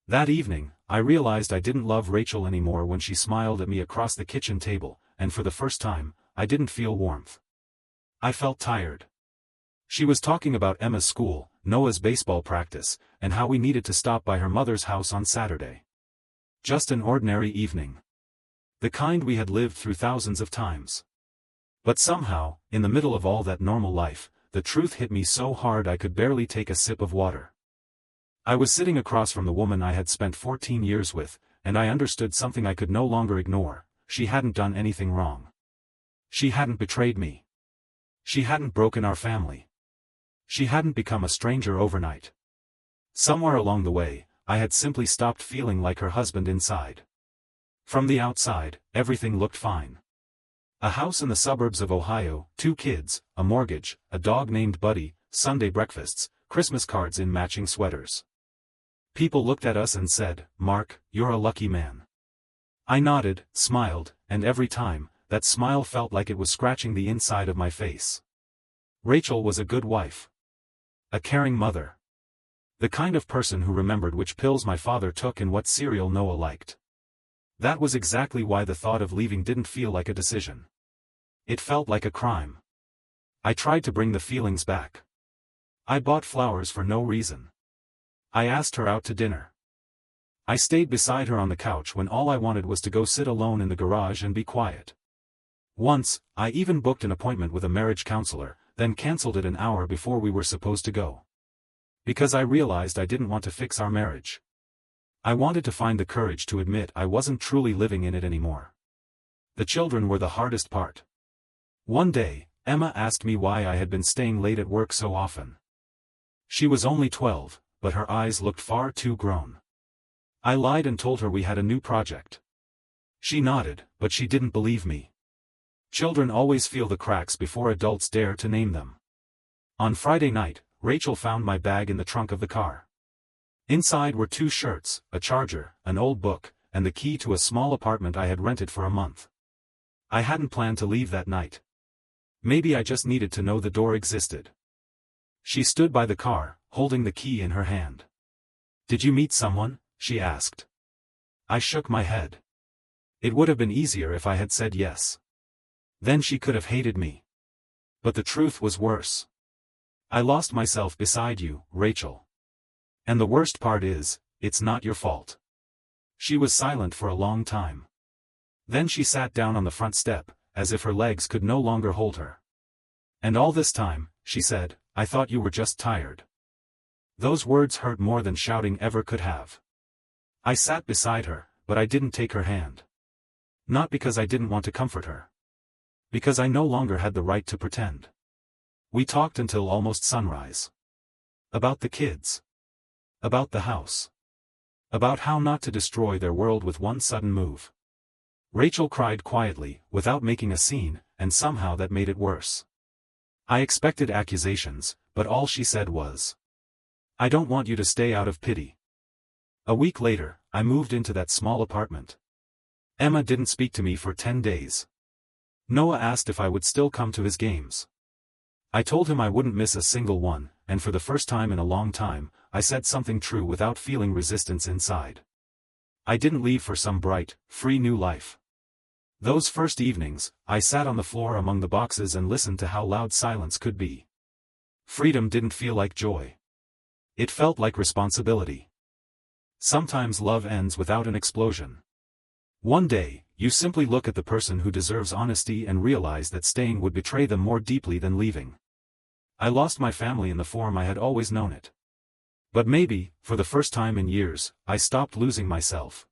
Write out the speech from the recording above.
That evening, I realized I didn't love Rachel anymore when she smiled at me across the kitchen table, and for the first time, I didn't feel warmth. I felt tired. She was talking about Emma's school, Noah's baseball practice, and how we needed to stop by her mother's house on Saturday. Just an ordinary evening. The kind we had lived through thousands of times. But somehow, in the middle of all that normal life, the truth hit me so hard I could barely take a sip of water. I was sitting across from the woman I had spent 14 years with, and I understood something I could no longer ignore. She hadn't done anything wrong. She hadn't betrayed me. She hadn't broken our family. She hadn't become a stranger overnight. Somewhere along the way, I had simply stopped feeling like her husband inside. From the outside, everything looked fine. A house in the suburbs of Ohio, 2 kids, a mortgage, a dog named Buddy, Sunday breakfasts, Christmas cards in matching sweaters. People looked at us and said, "Mark, you're a lucky man." I nodded, smiled, and every time, that smile felt like it was scratching the inside of my face. Rachel was a good wife. A caring mother. The kind of person who remembered which pills my father took and what cereal Noah liked. That was exactly why the thought of leaving didn't feel like a decision. It felt like a crime. I tried to bring the feelings back. I bought flowers for no reason. I asked her out to dinner. I stayed beside her on the couch when all I wanted was to go sit alone in the garage and be quiet. Once, I even booked an appointment with a marriage counselor, then cancelled it an hour before we were supposed to go. Because I realized I didn't want to fix our marriage. I wanted to find the courage to admit I wasn't truly living in it anymore. The children were the hardest part. One day, Emma asked me why I had been staying late at work so often. She was only 12, but her eyes looked far too grown. I lied and told her we had a new project. She nodded, but she didn't believe me. Children always feel the cracks before adults dare to name them. On Friday night, Rachel found my bag in the trunk of the car. Inside were 2 shirts, a charger, an old book, and the key to a small apartment I had rented for a month. I hadn't planned to leave that night. Maybe I just needed to know the door existed. She stood by the car, holding the key in her hand. "Did you meet someone?" she asked. I shook my head. It would have been easier if I had said yes. Then she could have hated me. But the truth was worse. I lost myself beside you, Rachel. And the worst part is, it's not your fault. She was silent for a long time. Then she sat down on the front step, as if her legs could no longer hold her. "And all this time," she said, "I thought you were just tired." Those words hurt more than shouting ever could have. I sat beside her, but I didn't take her hand. Not because I didn't want to comfort her. Because I no longer had the right to pretend. We talked until almost sunrise. About the kids. About the house. About how not to destroy their world with one sudden move. Rachel cried quietly, without making a scene, and somehow that made it worse. I expected accusations, but all she said was, "I don't want you to stay out of pity." A week later, I moved into that small apartment. Emma didn't speak to me for 10 days. Noah asked if I would still come to his games. I told him I wouldn't miss a single one, and for the first time in a long time, I said something true without feeling resistance inside. I didn't leave for some bright, free new life. Those first evenings, I sat on the floor among the boxes and listened to how loud silence could be. Freedom didn't feel like joy. It felt like responsibility. Sometimes love ends without an explosion. One day, you simply look at the person who deserves honesty and realize that staying would betray them more deeply than leaving. I lost my family in the form I had always known it. But maybe, for the first time in years, I stopped losing myself.